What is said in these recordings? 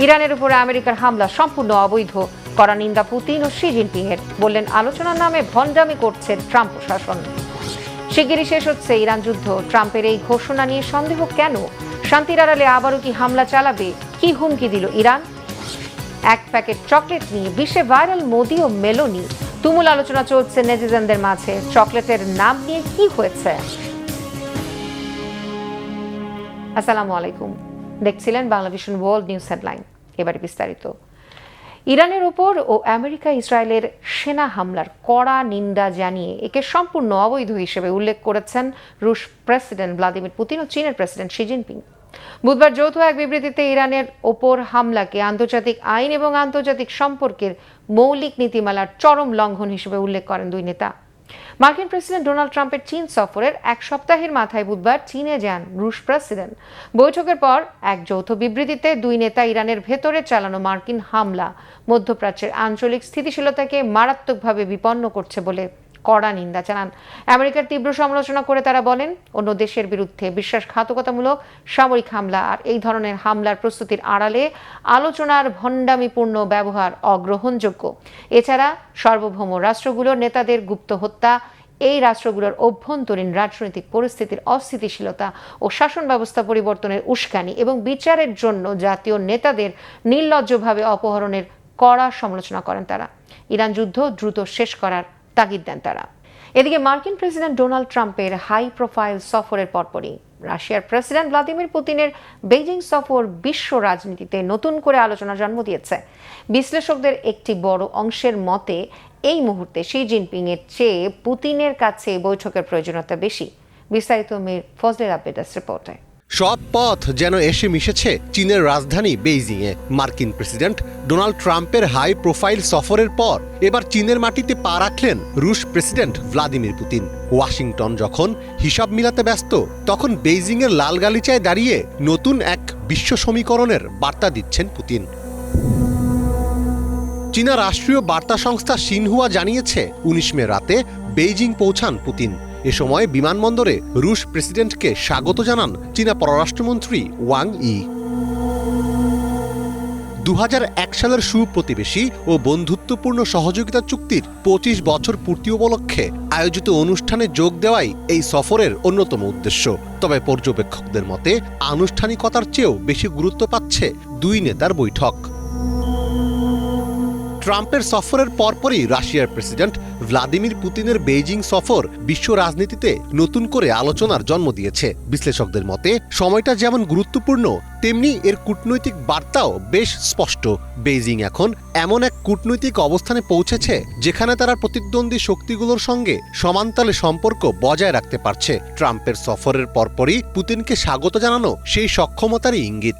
ইরানের উপরে আমেরিকার হামলা সম্পূর্ণ অবৈধ, কড়া নিন্দা পুতিন ও শি জিনপিং এর। বললেন আলোচনার নামে ভণ্ডামি করছে ট্রাম্প প্রশাসন। শিগগিরই শেষ হচ্ছে ইরান যুদ্ধ। ট্রাম্পের এই ঘোষণা নিয়ে সন্দেহ কেন? শান্তির আড়ালে আবারও কি হামলা চালাবে? কি হুমকি দিল ইরান? এক প্যাকেট চকলেট নিয়ে বিশ্বে ভাইরাল মোদি ও মেলোনি। তুমুল আলোচনা চলছে নেটিজেনদের মাঝে। চকলেটের নাম নিয়ে কি হয়েছে? আসসালামু আলাইকুম, দেখছিলেন বাংলাভিশন ওয়ার্ল্ড নিউজ হেডলাইন। এবারে বিস্তারিত। ইরানের উপর ও আমেরিকা ইসরায়েলের সেনা হামলার কড়া নিন্দা জানিয়ে একে সম্পূর্ণ অবৈধ হিসেবে উল্লেখ করেছেন রুশ প্রেসিডেন্ট ভ্লাদিমির পুতিন ও চীনের প্রেসিডেন্ট শি জিনপিং। বুধবার যৌথ এক বিবৃতিতে ইরানের ওপর হামলাকে আন্তর্জাতিক আইন এবং আন্তর্জাতিক সম্পর্কের মৌলিক নীতিমালার চরম লঙ্ঘন হিসেবে উল্লেখ করেন দুই নেতা। মার্কিন প্রেসিডেন্ট ডোনাল্ড ট্রাম্পের চীন সফরের এক সপ্তাহের মাথায় বুধবার চীনে যান রুশ প্রেসিডেন্ট। বৈঠকের পর এক যৌথ বিবৃতিতে দুই নেতা ইরানের ভেতরে চালানো মার্কিন হামলা মধ্যপ্রাচ্যের আঞ্চলিক স্থিতিশীলতাকে মারাত্মকভাবে বিপন্ন করছে বলে কড়া নিন্দা জানান। আমেরিকার তীব্র সমালোচনা করে তারা বলেন, অন্য দেশের বিরুদ্ধে বিশ্বাসঘাতকতামূলক সামরিক হামলা আর এই ধরনের হামলার প্রস্তুতির আড়ালে আলোচনার ভণ্ডামিপূর্ণ ব্যবহার অগ্রহণযোগ্য। এছাড়া সার্বভৌম রাষ্ট্রগুলোর নেতাদের গুপ্ত হত্যা, এই রাষ্ট্রগুলোর অভ্যন্তরীণ রাজনৈতিক পরিস্থিতির অস্থিতিশীলতা ও শাসন ব্যবস্থা পরিবর্তনের উস্কানি এবং বিচারের জন্য জাতীয় নেতাদের নির্লজ্জভাবে অপহরণের কড়া সমালোচনা করেন তারা। ইরান যুদ্ধ দ্রুত শেষ করার তাগিদ দেন তারা। এদিকে মার্কিন প্রেসিডেন্ট ডোনাল্ড ট্রাম্পের হাই প্রোফাইল সফরের পরপরই রাশিয়ার প্রেসিডেন্ট ভ্লাদিমির পুতিনের বেইজিং সফর বিশ্ব রাজনীতিতে নতুন করে আলোচনা জন্ম দিয়েছে। বিশ্লেষকদের একটি বড় অংশের মতে এই মুহূর্তে শি জিনপিং এর চেয়ে পুতিনের কাছে বৈঠকের প্রয়োজনীয়তা বেশি। বিস্তারিত মীর ফজলের আবেদাস রিপোর্টে। সব পথ যেন এসে মিশেছে চীনের রাজধানী বেইজিংয়ে। মার্কিন প্রেসিডেন্ট ডোনাল্ড ট্রাম্পের হাই প্রোফাইল সফরের পর এবার চীনের মাটিতে পা রাখলেন রুশ প্রেসিডেন্ট ভ্লাদিমির পুতিন। ওয়াশিংটন যখন হিসাব মিলাতে ব্যস্ত, তখন বেইজিংয়ের লাল গালিচায় দাঁড়িয়ে নতুন এক বিশ্ব সমীকরণের বার্তা দিচ্ছেন পুতিন। চীনা রাষ্ট্রীয় বার্তা সংস্থা সিনহুয়া জানিয়েছে 19 মে রাতে বেইজিং পৌঁছান পুতিন। এ সময় বিমানবন্দরে রুশ প্রেসিডেন্টকে স্বাগত জানান চীনা পররাষ্ট্রমন্ত্রী ওয়াং ই। 2001 সালের সুপ্রতিবেশী ও বন্ধুত্বপূর্ণ সহযোগিতা চুক্তির 25 বছর পূর্তি উপলক্ষে আয়োজিত অনুষ্ঠানে যোগ দেওয়াই এই সফরের অন্যতম উদ্দেশ্য। তবে পর্যবেক্ষকদের মতে আনুষ্ঠানিকতার চেয়েও বেশি গুরুত্ব পাচ্ছে দুই নেতার বৈঠক। ট্রাম্পের সফরের পরপরই রাশিয়ার প্রেসিডেন্ট ভ্লাদিমির পুতিনের বেইজিং সফর বিশ্ব রাজনীতিতে নতুন করে আলোচনার জন্ম দিয়েছে। বিশ্লেষকদের মতে সময়টা যেমন গুরুত্বপূর্ণ, তেমনি এর কূটনৈতিক বার্তাও বেশ স্পষ্ট। বেইজিং এখন এমন এক কূটনৈতিক অবস্থানে পৌঁছেছে যেখানে তারা প্রতিদ্বন্দ্বী শক্তিগুলোর সঙ্গে সমানতালে সম্পর্ক বজায় রাখতে পারছে। ট্রাম্পের সফরের পরপরই পুতিনকে স্বাগত জানানো সেই সক্ষমতারই ইঙ্গিত।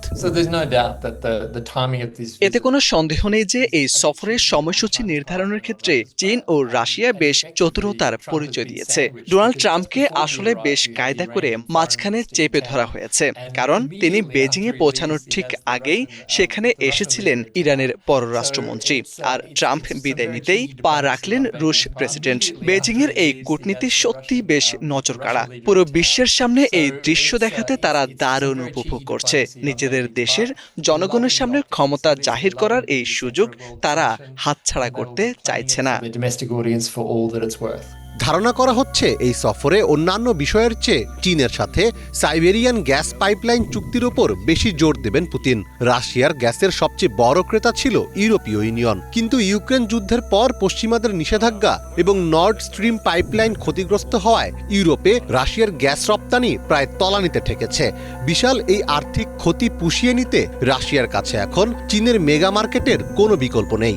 এতে কোনো সন্দেহ নেই যে এই সফরের সময়সূচি নির্ধারণের ক্ষেত্রে চীন ও রাশিয়া বেশ চতুরতার পরিচয় দিয়েছে। ডোনাল্ড ট্রাম্পকে আসলে বেশ কায়দা করে মাঝখানে চেপে ধরা হয়েছে, কারণ তিনি বেজিং এ পৌঁছানোর ঠিক আগেই সেখানে এসেছিলেন ইরানের পররাষ্ট্রমন্ত্রী। আর ট্রাম্প বিদায় নিতেই পা রাখলেন রুশ প্রেসিডেন্ট। বেজিং এর এই কূটনীতি সত্যি বেশ নজরকাড়া। পুরো বিশ্বের সামনে এই দৃশ্য দেখাতে তারা দারুণ উপভোগ করছে। নিজেদের দেশের জনগণের সামনে ক্ষমতা জাহির করার এই সুযোগ তারা হাতছাড়া করতে চাইছে না। ধারণা করা হচ্ছে এই সফরে অন্যান্য বিষয়ের চেয়ে চীনের সাথে সাইবেরিয়ান গ্যাস পাইপলাইন চুক্তির ওপর বেশি জোর দেবেন পুতিন। রাশিয়ার গ্যাসের সবচেয়ে বড় ক্রেতা ছিল ইউরোপীয় ইউনিয়ন, কিন্তু ইউক্রেন যুদ্ধের পর পশ্চিমাদের নিষেধাজ্ঞা এবং নর্ড স্ট্রিম পাইপলাইন ক্ষতিগ্রস্ত হওয়ায় ইউরোপে রাশিয়ার গ্যাস রপ্তানি প্রায় তলানিতে ঠেকেছে। বিশাল এই আর্থিক ক্ষতি পুষিয়ে নিতে রাশিয়ার কাছে এখন চীনের মেগা মার্কেটের কোনো বিকল্প নেই।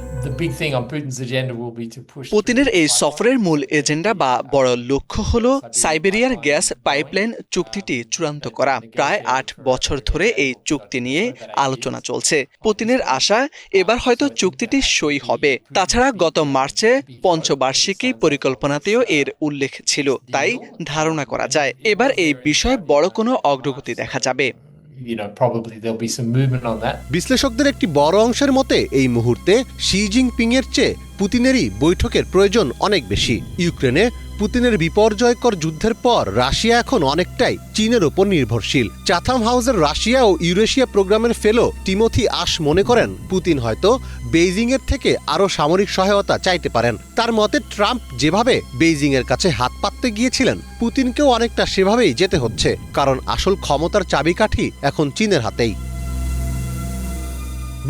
পুতিনের এই সফরের মূল এজেন্ডা বা বড় লক্ষ্য হল সাইবেরিয়ার গ্যাস পাইপলাইন চুক্তিটি চূড়ান্ত করা। প্রায় 8 বছর ধরে এই চুক্তি নিয়ে আলোচনা চলছে। পুতিনের আশা এবার হয়তো চুক্তিটি সই হবে। তাছাড়া গত মার্চে পঞ্চবার্ষিকী পরিকল্পনাতেও এর উল্লেখ ছিল, তাই ধারণা করা যায় এবার এই বিষয়ে বড় কোনো অগ্রগতি দেখা যাবে। বিশ্লেষকদের একটি বড় অংশের মতে এই মুহূর্তে শি জিনপিং এর চেয়ে পুতিনেরই বৈঠকের প্রয়োজন অনেক বেশি। ইউক্রেনে পুতিনের বিপর্যয়কর যুদ্ধের পর রাশিয়া এখন অনেকটাই চীনের ওপর নির্ভরশীল। চাথাম হাউসের রাশিয়া ও ইউরেশিয়া প্রোগ্রামের ফেলো টিমোথি আশ মনে করেন পুতিন হয়তো বেইজিংয়ের থেকে আরও সামরিক সহায়তা চাইতে পারেন। তার মতে ট্রাম্প যেভাবে বেইজিংয়ের কাছে হাত পাততে গিয়েছিলেন পুতিনকেও অনেকটা সেভাবেই যেতে হচ্ছে, কারণ আসল ক্ষমতার চাবিকাঠি এখন চীনের হাতেই।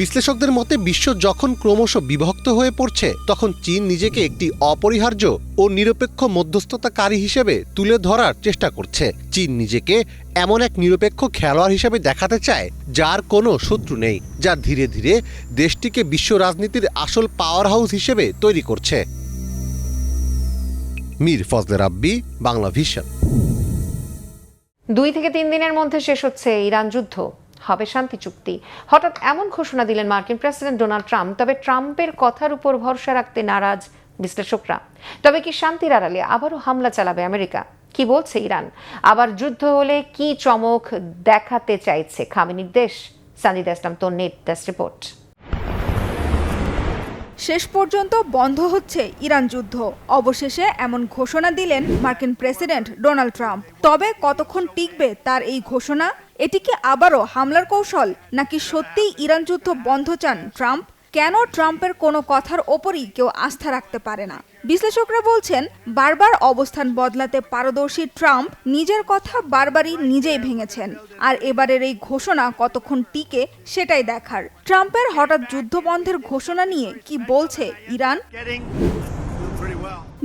বিশ্লেষকদের মতে বিশ্ব যখন ক্রমশ বিভক্ত হয়ে পড়ছে তখন চীন নিজেকে একটি অপরিহার্য ও নিরপেক্ষ মধ্যস্থতাকারী হিসেবে তুলে ধরার চেষ্টা করছে। চীন নিজেকে এমন এক নিরপেক্ষ খেলোয়াড় হিসেবে দেখাতে চায় যার কোনো শত্রু নেই, যা ধীরে ধীরে দেশটিকে বিশ্ব রাজনীতির আসল পাওয়ার হাউস হিসেবে তৈরি করছে। মীর ফজলে রাব্বি, বাংলা ভিশন। 2 থেকে 3 দিনের মধ্যে শেষ হচ্ছে ইরান যুদ্ধ, হবে শান্তি চুক্তি। হঠাৎ এমন ঘোষণা দিলেন মার্কিন প্রেসিডেন্ট ডোনাল্ড ট্রাম্প। তবে ট্রাম্পের কথার উপর ভরসা রাখতে নারাজ বিশ্লেষকরা। তবে কি শান্তির আড়ালে আবারও হামলা চালাবে আমেরিকা? কি বলছে ইরান? আবার যুদ্ধ হলে কি চমক দেখাতে চাইছে খামেনির দেশ? সাজিদা ইসলাম তন্নির ডেস্ক রিপোর্ট। শেষ পর্যন্ত বন্ধ হচ্ছে ইরান যুদ্ধ। অবশেষে এমন ঘোষণা দিলেন মার্কিন প্রেসিডেন্ট ডোনাল্ড ট্রাম্প। তবে কতক্ষণ টিকবে তার এই ঘোষণা? এটি কি আবারও হামলার কৌশল, নাকি সত্যিই ইরান যুদ্ধ বন্ধ চান ট্রাম্প? কেন ট্রাম্পের কোনো কথার ওপরই কেউ আস্থা রাখতে পারে না? বিশ্লেষকরা বলছেন, বারবার অবস্থান বদলাতে পারদর্শী ট্রাম্প নিজের কথা বারবারই নিজেই ভেঙেছেন। আর এবারের এই ঘোষণা কতক্ষণ টিকে সেটাই দেখার। ট্রাম্পের হঠাৎ যুদ্ধ বন্ধের ঘোষণা নিয়ে কি বলছে ইরান?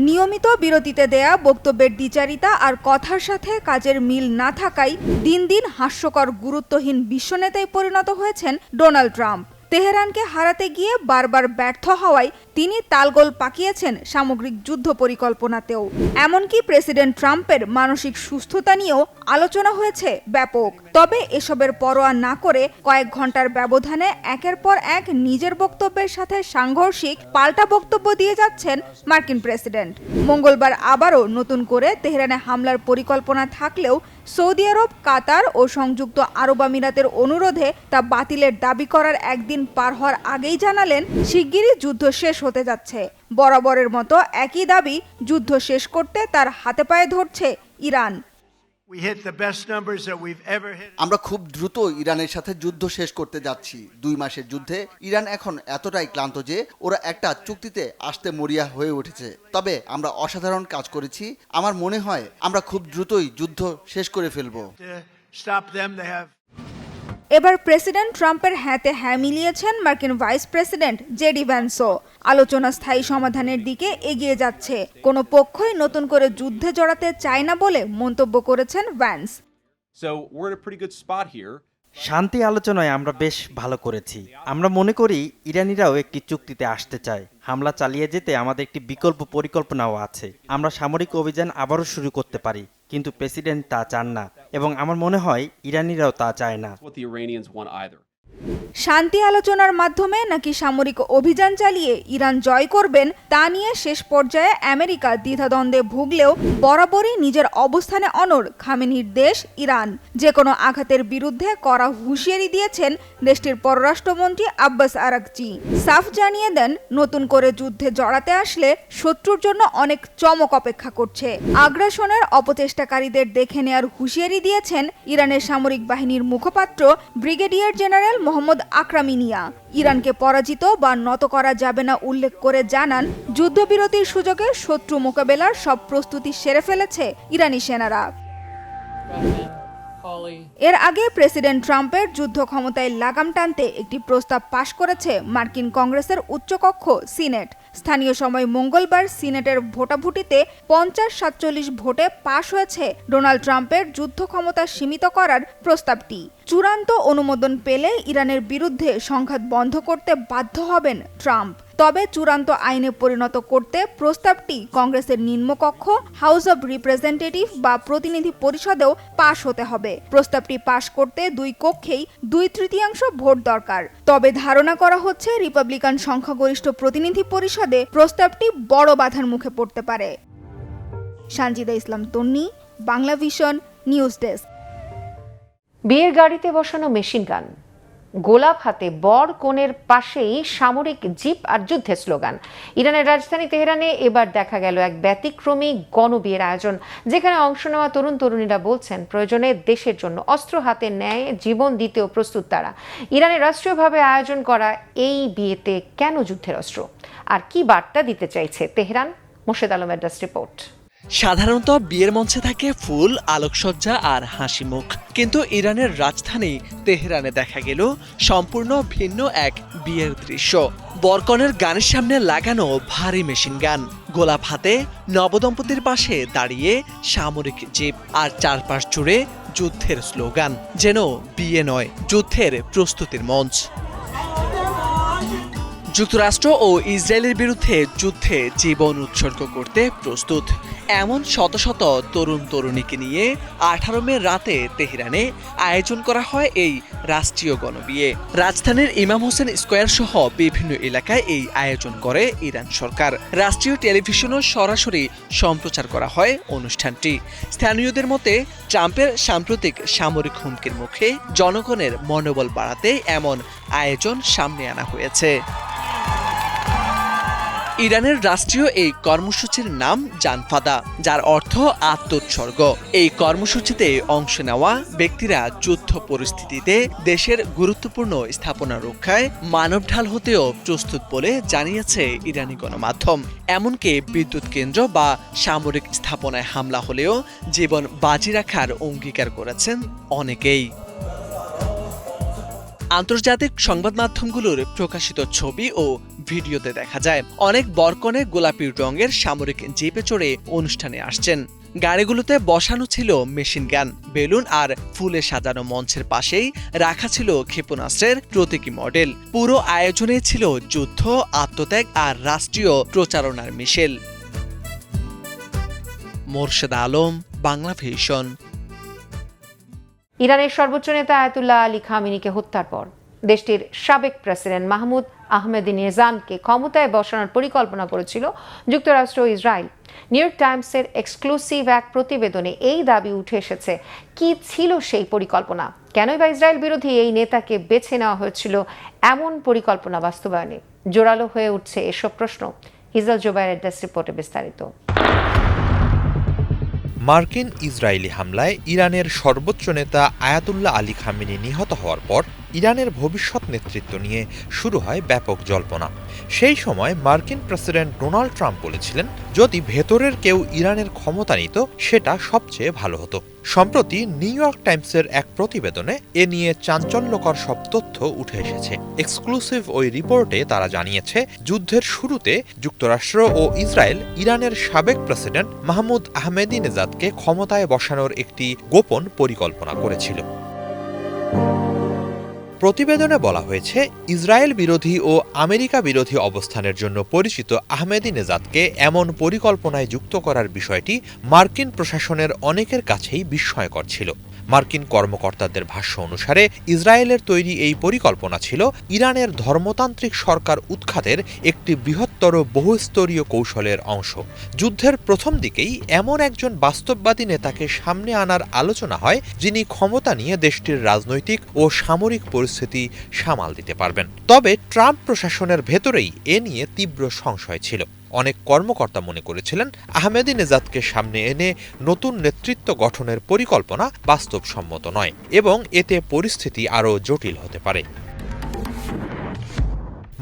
নিয়মিত বিরতিতে দেয়া বক্তব্যের দ্বিচারিতা আর কথার সাথে কাজের মিল না থাকায় দিন দিন হাস্যকর গুরুত্বহীন বিশ্বনেতায় পরিণত হয়েছেন ডোনাল্ড ট্রাম্প। তেহরানকে হারাতে গিয়ে বারবার ব্যর্থ হওয়ায় তিনি তালগোল পাকিয়েছেন সামগ্রিক যুদ্ধ পরিকল্পনাতেও। এমনকি প্রেসিডেন্ট ট্রাম্পের মানসিক সুস্থতা নিয়েও আলোচনা হয়েছে ব্যাপক। তবে এসবের পরোয়া না করে কয়েক ঘন্টার ব্যবধানে একের পর এক নিজের বক্তব্যের সাথে সাংঘর্ষিক পাল্টা বক্তব্য দিয়ে যাচ্ছেন মার্কিন প্রেসিডেন্ট। মঙ্গলবার আবারও নতুন করে তেহরানে হামলার পরিকল্পনা থাকলেও সৌদি আরব, কাতার ও সংযুক্ত আরব আমিরাতের অনুরোধে তা বাতিলের দাবি করার একদিন পার হওয়ার আগেই জানালেন শিগগিরই যুদ্ধ শেষ হতে যাচ্ছে। বরাবরের মতো একই দাবি, যুদ্ধ শেষ করতে তার হাতে পায়ে ধরছে ইরান। আমরা খুব দ্রুত ইরানের সাথে যুদ্ধ শেষ করতে যাচ্ছি। 2 মাসের যুদ্ধে ইরান এখন এতটাই ক্লান্ত যে ওরা একটা চুক্তিতে আসতে মরিয়া হয়ে উঠেছে। তবে আমরা অসাধারণ কাজ করেছি। আমার মনে হয় আমরা খুব দ্রুতই যুদ্ধ শেষ করে ফেলব। এবার প্রেসিডেন্ট ট্রাম্পের হ্যাঁতে হ্যাঁ মিলিয়েছেন মার্কিন ভাইস প্রেসিডেন্ট জেডি ভ্যান্সও। আলোচনা স্থায়ী সমাধানের দিকে এগিয়ে যাচ্ছে। কোনো পক্ষই নতুন করে যুদ্ধে জড়াতে চায় না বলে মন্তব্য করেছেন ভ্যান্স। শান্তি আলোচনায় আমরা বেশ ভালো করেছি। আমরা মনে করি ইরানিরাও একটি চুক্তিতে আসতে চায়। হামলা চালিয়ে যেতে আমাদের একটি বিকল্প পরিকল্পনাও আছে। আমরা সামরিক অভিযান আবারও শুরু করতে পারি, কিন্তু প্রেসিডেন্ট তা চান না এবং আমার মনে হয় ইরানিরাও তা চায় না। শান্তি আলোচনার মাধ্যমে নাকি সামরিক অভিযান চালিয়ে ইরান জয় করবেন তা নিয়ে শেষ পর্যায়ে আমেরিকা দ্বিধাদ্বন্দ্বে ভুগলেও বরাবরই নিজের অবস্থানে অনড় খামেনির দেশ ইরান। যে কোনো আঘাতের বিরুদ্ধে কড়া হুঁশিয়ারি দিয়েছেন দেশটির পররাষ্ট্রমন্ত্রী আব্বাস আরাকচি। সাফ জানিয়ে দেন, নতুন করে যুদ্ধে জড়াতে আসলে শত্রুর জন্য অনেক চমক অপেক্ষা করছে। আগ্রাসনের অপচেষ্টাকারীদের দেখে নেয়ার হুঁশিয়ারি দিয়েছেন ইরানের সামরিক বাহিনীর মুখপাত্র ব্রিগেডিয়ার জেনারেল মোহাম্মদ আকরামিনিয়া। ইরানকে পরাজিত বা নত করা যাবে না উল্লেখ করে জানান, যুদ্ধবিরতির সুযোগে শত্রু মোকাবেলার সব প্রস্তুতি সেরে ফেলেছে ইরানি সেনারা। এর আগে প্রেসিডেন্ট ট্রাম্পের যুদ্ধ ক্ষমতায় লাগাম টানতে একটি প্রস্তাব পাশ করেছে মার্কিন কংগ্রেসের উচ্চকক্ষ সিনেট। স্থানীয় সময় মঙ্গলবার সিনেটের ভোটাভুটিতে 50-47 ভোটে পাশ হয়েছে ডোনাল্ড ট্রাম্পের যুদ্ধ ক্ষমতা সীমিত করার প্রস্তাবটি। চূড়ান্ত অনুমোদন পেলে ইরানের বিরুদ্ধে সংঘাত বন্ধ করতে বাধ্য হবেন ট্রাম্প। তবে চূড়ান্ত আইনে পরিণত করতে প্রস্তাবটি কংগ্রেসের নিম্নকক্ষ হাউস অব রিপ্রেজেন্টেটিভ বা প্রতিনিধি পরিষদেও পাশ হতে হবে। প্রস্তাবটি পাশ করতে 2 কক্ষেই 2/3 ভোট দরকার। তবে ধারণা করা হচ্ছে রিপাবলিকান সংখ্যাগরিষ্ঠ প্রতিনিধি পরিষদে প্রস্তাবটি বড় বাধার মুখে পড়তে পারে। সাজিদা ইসলাম তন্নি, বাংলা ভিশন নিউজ ডেস্ক। বিয়ের গাড়িতে বসানো মেশিন গান, গোলাপ হাতে বর কনের পাশেই সামরিক জিপ আর যুদ্ধের স্লোগান। ইরানের রাজধানী তেহরানে এবার দেখা গেল এক ব্যতিক্রমী গণবিয়ের আয়োজন, যেখানে অংশ নেওয়া তরুণ তরুণীরা বলছেন প্রয়োজনে দেশের জন্য অস্ত্র হাতে নেয় জীবন দিতেও প্রস্তুত তারা। ইরানের রাষ্ট্রীয়ভাবে আয়োজন করা এই বিয়েতে কেন যুদ্ধের অস্ত্র, আর কি বার্তা দিতে চাইছে তেহরান? মোর্শেদ আলমের ডেস্ক রিপোর্ট। সাধারণত বিয়ের মঞ্চে থাকে ফুল, আলোকসজ্জা আর হাসি মুখ, কিন্তু ইরানের রাজধানী তেহরানে দেখা গেল সম্পূর্ণ ভিন্ন এক বিয়ের দৃশ্য। বরকনের গানের সামনে লাগানো ভারী মেশিন গান, গোলাপ হাতে নবদম্পতির পাশে দাঁড়িয়ে সামরিক জিপ, আর চারপাশ জুড়ে যুদ্ধের স্লোগান, যেন বিয়ে নয়, যুদ্ধের প্রস্তুতির মঞ্চ। যুক্তরাষ্ট্র ও ইসরায়েলের বিরুদ্ধে যুদ্ধে জীবন উৎসর্গ করতে প্রস্তুত এমন শত শত তরুণ তরুণীকে নিয়ে 18 মে রাতে তেহরানে আয়োজন করা হয় এই রাষ্ট্রীয় গণবিয়ে। রাজধানীর ইমাম হোসেন স্কয়ার সহ বিভিন্ন এলাকায় এই আয়োজন করে ইরান সরকার। রাষ্ট্রীয় টেলিভিশনও সরাসরি সম্প্রচার করা হয় অনুষ্ঠানটি। স্থানীয়দের মতে ট্রাম্পের সাম্প্রতিক সামরিক হুমকির মুখে জনগণের মনোবল বাড়াতে এমন আয়োজন সামনে আনা হয়েছে। ইরানের রাষ্ট্রীয় এই কর্মসূচির নাম জানফাদা, যার অর্থ আত্মোৎসর্গ। এই কর্মসূচিতে অংশ নেওয়া ব্যক্তিরা যুদ্ধ পরিস্থিতিতে দেশের গুরুত্বপূর্ণ স্থাপনা রক্ষায় মানবঢাল হতেও প্রস্তুত বলে জানিয়েছে ইরানি গণমাধ্যম। এমনকি বিদ্যুৎ কেন্দ্র বা সামরিক স্থাপনায় হামলা হলেও জীবন বাজি রাখার অঙ্গীকার করেছেন অনেকেই। আন্তর্জাতিক সংবাদ মাধ্যমগুলোর প্রকাশিত ছবি ও ভিডিওতে দেখা যায় অনেক বরকনে গোলাপি রঙের সামরিক জিপে চড়ে অনুষ্ঠানে আসছেন। গাড়িগুলোতে বসানো ছিল মেশিন গান, বেলুন আর ফুলে সাজানো মঞ্চের পাশেই রাখা ছিল ক্ষেপণাস্ত্রের প্রতীকী মডেল। পুরো আয়োজনে ছিল যুদ্ধ, আত্মত্যাগ আর রাষ্ট্রীয় প্রচারণার মিশেল। মোর্শেদ আলম, বাংলা ভিশন। ইরানের সর্বোচ্চ নেতা আয়াতুল্লাহ আলী খামেনিকে হত্যার পর দেশটির সাবেক প্রেসিডেন্ট মাহমুদ আহমেদিনেজাদকে ক্ষমতায় বসানোর পরিকল্পনা করেছিল যুক্তরাষ্ট্র ও ইসরায়েল। নিউ ইয়র্ক টাইমসের এক্সক্লুসিভ এক প্রতিবেদনে এই দাবি উঠে এসেছে। কি ছিল সেই পরিকল্পনা? কেনই বা ইসরায়েল বিরোধী এই নেতাকে বেছে নেওয়া হয়েছিল এমন পরিকল্পনা বাস্তবায়নে? জোরালো হয়ে উঠছে এসব প্রশ্ন। হিজাল জোবায়ের ডেস্ক রিপোর্টে বিস্তারিত। মার্কিন ইসরায়েলি হামলায় ইরানের সর্বোচ্চ নেতা আয়াতুল্লাহ আলী খামেনি নিহত হওয়ার পর ইরানের ভবিষ্যৎ নেতৃত্ব নিয়ে শুরু হয় ব্যাপক জল্পনা। সেই সময় মার্কিন প্রেসিডেন্ট ডোনাল্ড ট্রাম্প বলেছিলেন, যদি ভেতরের কেউ ইরানের ক্ষমতা নিত সেটা সবচেয়ে ভালো হতো। সম্প্রতি নিউ ইয়র্ক টাইমসের এক প্রতিবেদনে এ নিয়ে চাঞ্চল্যকর সব তথ্য উঠে এসেছে। এক্সক্লুসিভ ওই রিপোর্টে তারা জানিয়েছে, যুদ্ধের শুরুতে যুক্তরাষ্ট্র ও ইসরায়েল ইরানের সাবেক প্রেসিডেন্ট মাহমুদ আহমেদিনেজাদকে ক্ষমতায় বসানোর একটি গোপন পরিকল্পনা করেছিল। প্রতিবেদনে বলা হয়েছে, ইসরায়েল বিরোধী ও আমেরিকা বিরোধী অবস্থানের জন্য পরিচিত আহমেদিনেজাদকে এমন পরিকল্পনায় যুক্ত করার বিষয়টি মার্কিন প্রশাসনের অনেকের কাছেই বিস্ময়কর ছিল। মার্কিন কর্মকর্তাদের ভাষ্য অনুসারে ইসরায়েলের তৈরি এই পরিকল্পনা ছিল ইরানের ধর্মতান্ত্রিক সরকার উৎখাতের একটি বৃহত্তর বহুস্তরীয় কৌশলের অংশ। যুদ্ধের প্রথম দিকেই এমন একজন বাস্তববাদী নেতাকে সামনে আনার আলোচনা হয়, যিনি ক্ষমতা নিয়ে দেশটির রাজনৈতিক ও সামরিক পরিস্থিতি সামাল দিতে পারবেন। তবে ট্রাম্প প্রশাসনের ভেতরেই এ নিয়ে তীব্র সংশয় ছিল। অনেক কর্মকর্তা মনে করেছিলেন, আহমেদিনেজাদকে সামনে এনে নতুন নেতৃত্ব গঠনের পরিকল্পনা বাস্তবসম্মত নয় এবং এতে পরিস্থিতি আরও জটিল হতে পারে।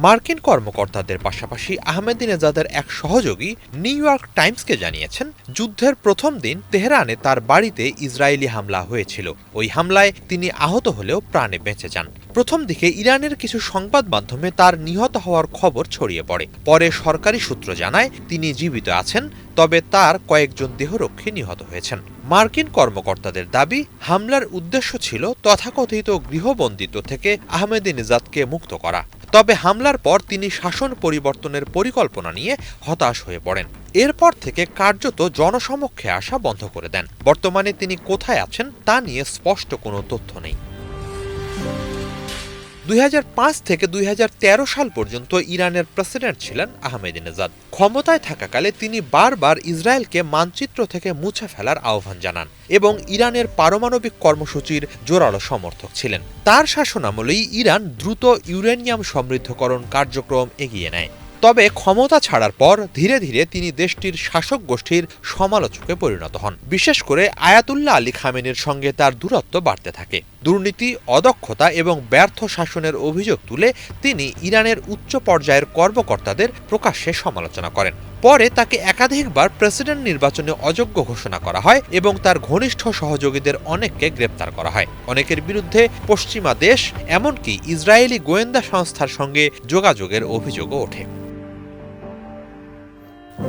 মার্কিন কর্মকর্তাদের পাশাপাশি আহমেদিনেজাদের এক সহযোগী নিউ ইয়র্ক টাইমসকে জানিয়েছেন, যুদ্ধের প্রথম দিন তেহরানে তার বাড়িতে ইসরায়েলি হামলা হয়েছিল। ওই হামলায় তিনি আহত হলেও প্রাণে বেঁচে যান। প্রথম দিকে ইরানের কিছু সংবাদ মাধ্যমে তার নিহত হওয়ার খবর ছড়িয়ে পড়ে। পরে সরকারি সূত্র জানায় তিনি জীবিত আছেন, তবে তার কয়েকজন দেহরক্ষী নিহত হয়েছেন। মার্কিন কর্মকর্তাদের দাবি, হামলার উদ্দেশ্য ছিল তথাকথিত গৃহবন্দিত্ব থেকে আহমেদিনেজাদকে মুক্ত করা। তবে হামলার পর তিনি শাসন পরিবর্তনের পরিকল্পনা নিয়ে হতাশ হয়ে পড়েন। এরপর থেকে কার্যত জনসমক্ষে আসা বন্ধ করে দেন। বর্তমানে তিনি কোথায় আছেন তা নিয়ে স্পষ্ট কোনো তথ্য নেই। 2005 থেকে 2013 সাল পর্যন্ত ইরানের প্রেসিডেন্ট ছিলেন আহমেদিনেজাদ। ক্ষমতায় থাকাকালে তিনি বারবার ইসরায়েলকে মানচিত্র থেকে মুছে ফেলার আহ্বান জানান এবং ইরানের পারমাণবিক কর্মসূচির জোরালো সমর্থক ছিলেন। তার শাসনামলেই ইরান দ্রুত ইউরেনিয়াম সমৃদ্ধকরণ কার্যক্রম এগিয়ে নেয়। তবে ক্ষমতা ছাড়ার পর ধীরে ধীরে তিনি দেশটির শাসক গোষ্ঠীর সমালোচকে পরিণত হন। বিশেষ করে আয়াতুল্লাহ আলী খামেনির সঙ্গে তার দূরত্ব বাড়তে থাকে। দুর্নীতি, অদক্ষতা এবং ব্যর্থ শাসনের অভিযোগ তুলে তিনি ইরানের উচ্চ পর্যায়ের কর্মকর্তাদের প্রকাশ্যে সমালোচনা করেন। পরে তাকে একাধিকবার প্রেসিডেন্ট নির্বাচনে অযোগ্য ঘোষণা করা হয় এবং তার ঘনিষ্ঠ সহযোগীদের অনেককে গ্রেপ্তার করা হয়। অনেকের বিরুদ্ধে পশ্চিমা দেশ, এমনকি ইসরায়েলি গোয়েন্দা সংস্থার সঙ্গে যোগাযোগের অভিযোগও ওঠে।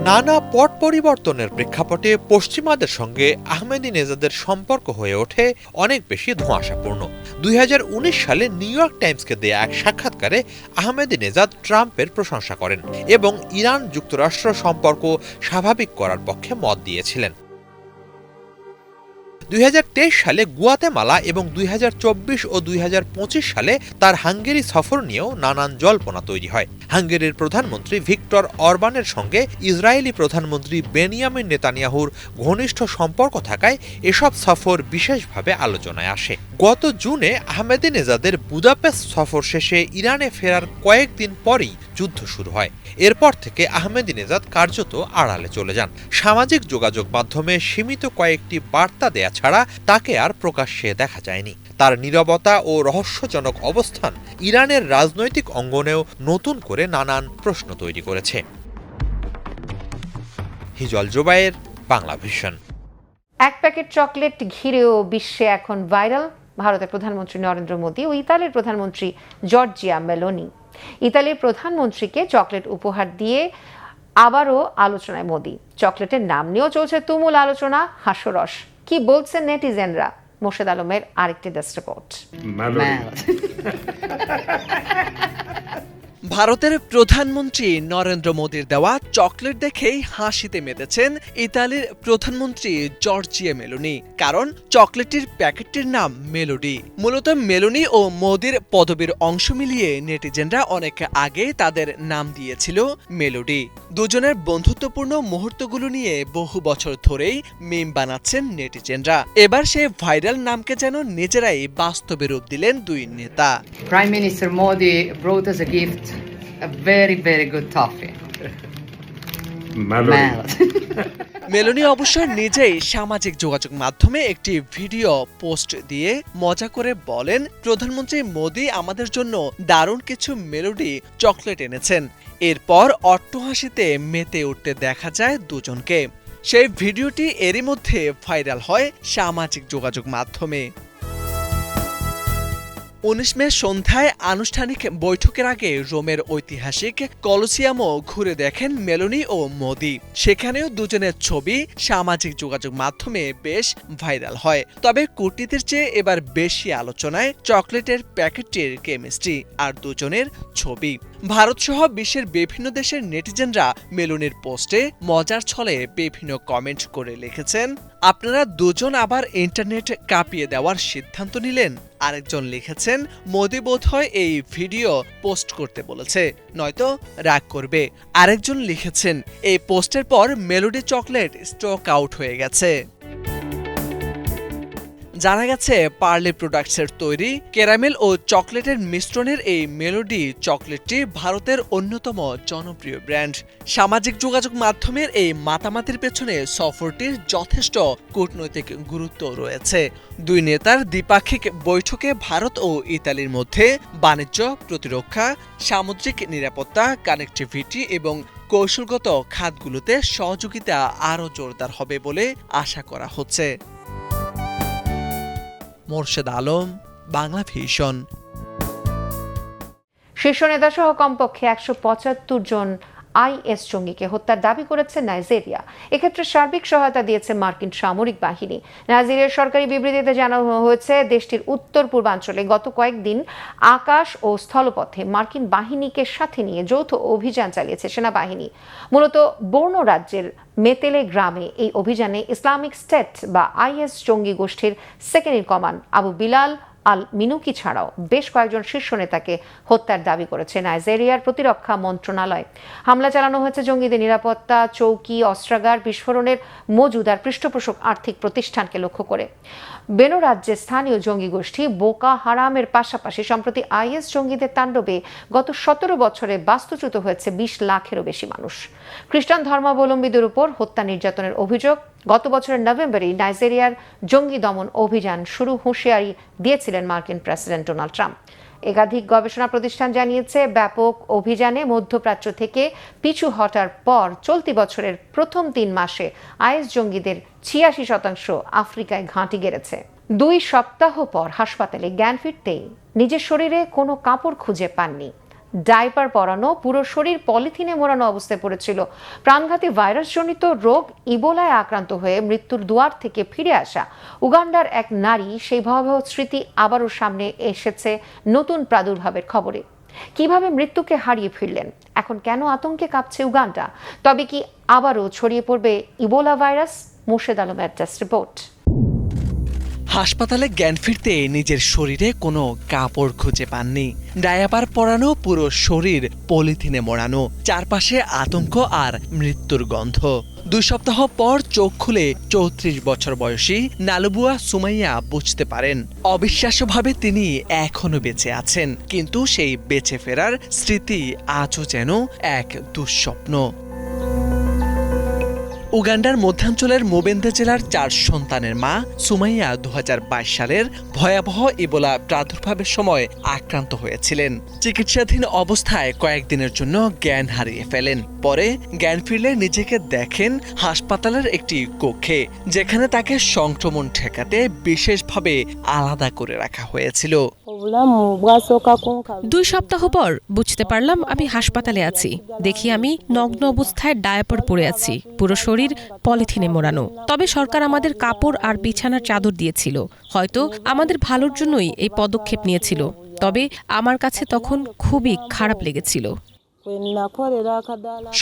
নানা পট পরিবর্তনের প্রেক্ষাপটে পশ্চিমাদের সঙ্গে আহমেদিনেজাদের সম্পর্ক হয়ে ওঠে অনেক বেশি ধোঁয়াশাপূর্ণ। 2019 সালে নিউ ইয়র্ক টাইমসকে দেয়া এক সাক্ষাৎকারে আহমেদিনেজাদ ট্রাম্পের প্রশংসা করেন এবং ইরান যুক্তরাষ্ট্র সম্পর্ক স্বাভাবিক করার পক্ষে মত দিয়েছিলেন। 2023 সালে গুয়াতেমালা এবং 2024 ও 2025 সালে তার হাঙ্গেরি সফর নিয়েও নানান জল্পনা তৈরি হয়। হাঙ্গেরির প্রধানমন্ত্রী ভিক্টর অরবানের সঙ্গে ইসরায়েলি প্রধানমন্ত্রী বেনিয়ামিন নেতানিয়াহুর ঘনিষ্ঠ সম্পর্ক থাকায় এসব সফর বিশেষভাবে আলোচনায় আসে। গত জুনে আহমেদিনেজাদের বুদাপেস্ট সফর শেষে ইরানে ফেরার কয়েকদিন পরেই যুদ্ধ শুরু হয়। এরপর থেকে আহমেদিনেজাদ কার্যত আড়ালে চলে যান। সামাজিক যোগাযোগ মাধ্যমে সীমিত কয়েকটি বার্তা দেয়া ছাড়া তাকে আর প্রকাশ্যে দেখা যায়নি। তার নীরবতা ও রহস্যজনক অবস্থান ইরানের রাজনৈতিক অঙ্গনেও নতুন করে নানান প্রশ্ন তৈরি করেছে। হিজল জোবায়ের, বাংলা ভিশন। এক প্যাকেট চকলেট ঘিরেও বিশ্বে এখন ভাইরাল ভারতের প্রধানমন্ত্রী নরেন্দ্র মোদী ও ইতালির প্রধানমন্ত্রী জর্জিয়া মেলোনি। ইতালির প্রধানমন্ত্রীকে চকলেট উপহার দিয়ে আবারও আলোচনায় মোদী। চকলেটের নাম নিয়েও চলছে তুমুল আলোচনা, হাস্যরস। কি বলছেন নেটিজেনরা? মোর্শেদ আলমের আরেকটি ডেস্ক রিপোর্ট। ভারতের প্রধানমন্ত্রী নরেন্দ্র মোদীর দেওয়া চকলেট দেখেই হাসিতে মেতেছেন ইতালির প্রধানমন্ত্রী জর্জিয়া মেলোনি। কারণ চকলেটটির প্যাকেটটির নাম মেলোডি। মূলত মেলোনি ও মোদীর পদবীর অংশ মিলিয়ে নেটিজেনরা অনেক আগে তাদের নাম দিয়েছিল মেলোডি। দুজনের বন্ধুত্বপূর্ণ মুহূর্তগুলো নিয়ে বহু বছর ধরেই মিম বানাচ্ছেন নেটিজেনরা। এবার সেই ভাইরাল নামকে যেন নিজেরাই বাস্তবে রূপ দিলেন দুই নেতা। Prime Minister Modi brought us a gift, a very, very good toffee. Meloni অবশ্য নিজেই সামাজিক যোগাযোগ মাধ্যমে একটি ভিডিও পোস্ট দিয়ে মজা করে বলেন, প্রধানমন্ত্রী মোদী আমাদের জন্য দারুণ কিছু মেলোডি চকলেট এনেছেন। এরপর অট্টহাসিতে মেতে উঠতে দেখা যায় দুজনকে। সেই ভিডিওটি এরই মধ্যে ভাইরাল হয় সামাজিক যোগাযোগ মাধ্যমে। 19 মে সন্ধ্যায় আনুষ্ঠানিক বৈঠকের আগে রোমের ঐতিহাসিক কলোসিয়ামও ঘুরে দেখেন মেলোনি ও মোদি। সেখানেও দুজনের ছবি সামাজিক যোগাযোগ মাধ্যমে বেশ ভাইরাল হয়। তবে কূটনীতির চেয়ে এবার বেশি আলোচনায় চকলেটের প্যাকেটটির কেমিস্ট্রি আর দুজনের ছবি। ভারতসহ বিশ্বের বিভিন্ন দেশের নেটিজেনরা মেলোনির পোস্টে মজার ছলে বিভিন্ন কমেন্ট করে লিখেছেন, আপনারা দুজন আবার ইন্টারনেট কাঁপিয়ে দেওয়ার সিদ্ধান্ত নিলেন। আরেকজন লিখেছেন, মোদি বোধহয় এই ভিডিও পোস্ট করতে বলেছে, নয়তো রাগ করবে। আরেকজন লিখেছেন, এই পোস্টের পর মেলোডি চকলেট স্টক আউট হয়ে গেছে। জানা গেছে পার্লে প্রোডাক্টসের তৈরি ক্যারামেল ও চকলেটের মিশ্রণের এই মেলোডি চকলেটটি ভারতের অন্যতম জনপ্রিয় ব্র্যান্ড। সামাজিক যোগাযোগ মাধ্যমের এই মাতামাতির পেছনে সফরটির যথেষ্ট কূটনৈতিক গুরুত্ব রয়েছে। দুই নেতার দ্বিপাক্ষিক বৈঠকে ভারত ও ইতালির মধ্যে বাণিজ্য, প্রতিরক্ষা, সামুদ্রিক নিরাপত্তা, কানেক্টিভিটি এবং কৌশলগত খাতগুলোতে সহযোগিতা আরও জোরদার হবে বলে আশা করা হচ্ছে। মোর্শেদ আলম, বাংলা ভিশন। শীর্ষ নেতা সহ কমপক্ষে 175 জন আইএস জঙ্গিকে হত্যার দাবি করেছে নাইজেরিয়া। এক্ষেত্রে সার্বিক সহায়তা দিয়েছে মার্কিন সামরিক বাহিনী। নাইজেরিয়ার সরকারি বিবৃতিতে জানানো হয়েছে, দেশটির উত্তর পূর্বাঞ্চলে গত কয়েকদিন আকাশ ও স্থলপথে মার্কিন বাহিনীকে সাথে নিয়ে যৌথ অভিযান চালিয়েছে সেনাবাহিনী। মূলত বোর্নো রাজ্যের মেতেলে গ্রামে এই অভিযানে ইসলামিক স্টেট বা আইএস জঙ্গি গোষ্ঠীর second in command Abu Bilal al Minuki ছাড়াও বেশ কয়েকজন শীর্ষ নেতাকে হত্যার দাবি করেছে নাইজেরিয়ার প্রতিরক্ষা মন্ত্রণালয়। হামলা চালানো হয়েছে জঙ্গিদের নিরাপত্তা চৌকি, অস্ত্রাগার, বিস্ফোরণের মজুদ আর পৃষ্ঠপোষক আর্থিক প্রতিষ্ঠানকে লক্ষ্য করে। বেনো রাজ্যের স্থানীয় জঙ্গি গোষ্ঠী বোকা হারামের পাশাপাশি সম্প্রতি আইএস জঙ্গিদের তাণ্ডবে গত 17 বছরে বাস্তুচ্যুত হয়েছে 20 লাখেরও বেশি মানুষ। খ্রিস্টান ধর্মাবলম্বীদের উপর হত্যা নির্যাতনের অভিযোগ। গত বছরের নভেম্বরেই নাইজেরিয়ার জঙ্গি দমন অভিযান শুরু হুঁশিয়ারি দিয়েছিলেন মার্কিন প্রেসিডেন্ট ডোনাল্ড ট্রাম্প। একাধিক গবেষণা প্রতিষ্ঠান জানিয়েছে ব্যাপক অভিযানে মধ্যপ্রাচ্য থেকে পিছু হটার পর চলতি বছরের প্রথম 3 মাসে আইএস জঙ্গিদের 86% আফ্রিকায় ঘাঁটি গেড়েছে। 2 সপ্তাহ পর হাসপাতালে জ্ঞান ফিরতেই নিজের শরীরে কোনো কাপড় খুঁজে পাননি। ডাইপার পরানো, পুরো শরীর পলিথিনে মোড়ানো অবস্থায় পড়েছিল। প্রাণঘাতী ভাইরাসজনিত রোগ ইবোলায় আক্রান্ত হয়ে মৃত্যুর দুয়ার থেকে ফিরে আসা উগান্ডার এক নারী সেই ভয়াবহ স্মৃতি আবারও সামনে এসেছে নতুন প্রাদুর্ভাবের খবরে। কিভাবে মৃত্যুকে হারিয়ে ফিরলেন, এখন কেন আতঙ্কে কাঁপছে উগান্ডা, তবে কি আবারও ছড়িয়ে পড়বে ইবোলা ভাইরাস? মোর্শেদ আলমের ডেস্ক রিপোর্ট। হাসপাতালে জ্ঞান ফিরতে নিজের শরীরে কোনো কাপড় খুঁজে পাননি। ডায়াপার পরানো, পুরো শরীর পলিথিনে মোড়ানো, চারপাশে আতঙ্ক আর মৃত্যুর গন্ধ। 2 সপ্তাহ পর চোখ খুলে 34 বছর বয়সী নালুবুয়া সুমাইয়া বুঝতে পারেন অবিশ্বাস্যভাবে তিনি এখনো বেঁচে আছেন, কিন্তু সেই বেঁচে ফেরার স্মৃতি আজও যেন এক দুঃস্বপ্ন। উগান্ডার মধ্যাঞ্চলের মোবেন্দে জেলার 4 সন্তানের মা সুমাইয়া 2022 সালের ভয়াবহ ইবোলা প্রাদুর্ভাবের সময় আক্রান্ত হয়েছিলেন। চিকিৎসাধীন অবস্থায় কয়েকদিনের জন্য জ্ঞান হারিয়ে ফেলেন। পরে জ্ঞান ফিরলে নিজেকে দেখেন হাসপাতালের একটি কক্ষে, যেখানে তাকে সংক্রমণ ঠেকাতে বিশেষভাবে আলাদা করে রাখা হয়েছিল। 2 সপ্তাহ পর বুঝতে পারলাম আমি হাসপাতালে আছি। দেখি আমি নগ্ন অবস্থায় ডায়াপার পরে আছি, পুরো শরীর পলিথিনে মোড়ানো। তবে সরকার আমাদের কাপড় আর বিছানার চাদর দিয়েছিল, হয়তো আমাদের ভালোর জন্যই এই পদক্ষেপ নিয়েছিল। তবে আমার কাছে তখন খুবই খারাপ লেগেছিল।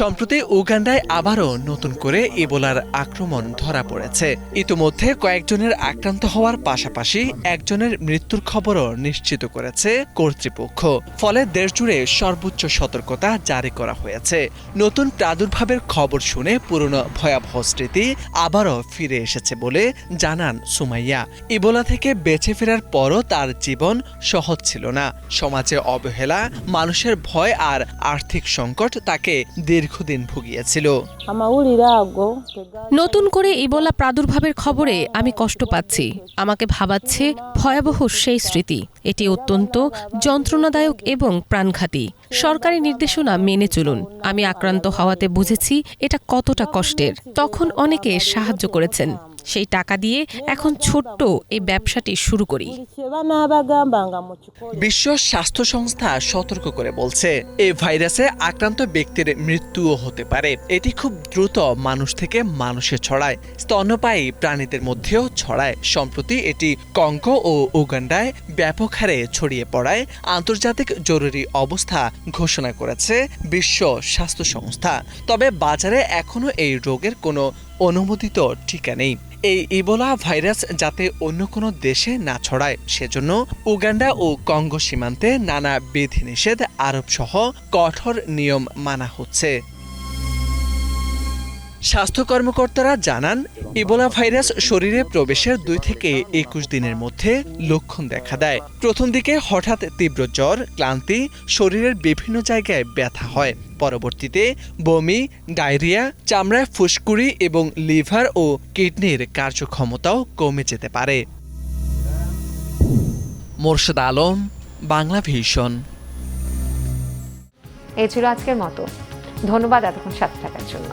সম্প্রতি উগান্ডায় আবারও নতুন করে ইবোলার আক্রমণ ধরা পড়েছে। ইতিমধ্যে কয়েকজনের আক্রান্ত হওয়ার পাশাপাশি একজনের মৃত্যুর খবরও নিশ্চিত করেছে কর্তৃপক্ষ। ফলে দেশজুড়ে সর্বোচ্চ সতর্কতা জারি করা হয়েছে। নতুন প্রাদুর্ভাবের খবর শুনে পুরনো ভয়াবহ স্মৃতি আবারও ফিরে এসেছে বলে জানান সুমাইয়া। ইবোলা থেকে বেঁচে ফেরার পরও তার জীবন সহজ ছিল না। সমাজে অবহেলা, মানুষের ভয় আর আর্থিক সংকট তাকে দীর্ঘদিন ভুগিয়েছিল। নতুন করে ইবোলা প্রাদুর্ভাবের খবরে আমি কষ্ট পাচ্ছি। আমাকে ভাবাচ্ছে ভয়াবহ সেই স্মৃতি। এটি অত্যন্ত যন্ত্রণাদায়ক এবং প্রাণঘাতী। সরকারি নির্দেশনা মেনে চলুন। আমি আক্রান্ত হওয়াতে বুঝেছি এটা কতটা কষ্টের। তখন অনেকে সাহায্য করেছেন। সেই টাকা দিয়ে এখন ছোট্ট এই ব্যবসাটি শুরু করি। বিশ্ব স্বাস্থ্য সংস্থা সতর্ক করে বলছে, এই ভাইরাসে আক্রান্ত ব্যক্তির মৃত্যুও হতে পারে। এটি খুব দ্রুত মানুষ থেকে মানুষে ছড়ায়, স্তন্যপায়ী প্রাণীদের মধ্যেও ছড়ায়। সম্প্রতি এটি কঙ্গো ও উগান্ডায় ব্যাপক হারে ছড়িয়ে পড়ায় আন্তর্জাতিক জরুরি অবস্থা ঘোষণা করেছে বিশ্ব স্বাস্থ্য সংস্থা। তবে বাজারে এখনো এই রোগের কোনো অনুমোদিত টিকা নেই। এই ইবোলা ভাইরাস যাতে অন্য কোনো দেশে না ছড়ায়, সেজন্য উগান্ডা ও কঙ্গো সীমান্তে নানা বিধিনিষেধ আরোপ সহ কঠোর নিয়ম মানা হচ্ছে। স্বাস্থ্য কর্মকর্তারা জানান, ইবোলা ভাইরাস শরীরে প্রবেশের 2 থেকে 21 দিনের মধ্যে লক্ষণ দেখা দেয়। প্রথম দিকে হঠাৎ তীব্র জ্বর, ক্লান্তি, শরীরের বিভিন্ন জায়গায় ব্যথা হয়। পরবর্তীতে বমি, ডায়রিয়া, চামড়ায় ফুসকুড়ি এবং লিভার ও কিডনির কার্যক্ষমতাও কমে যেতে পারে। মোর্শেদ আলম, বাংলা ভিশন। এই ছিল আজকের মতো। ধন্যবাদ এতক্ষণ সাথে থাকার জন্য।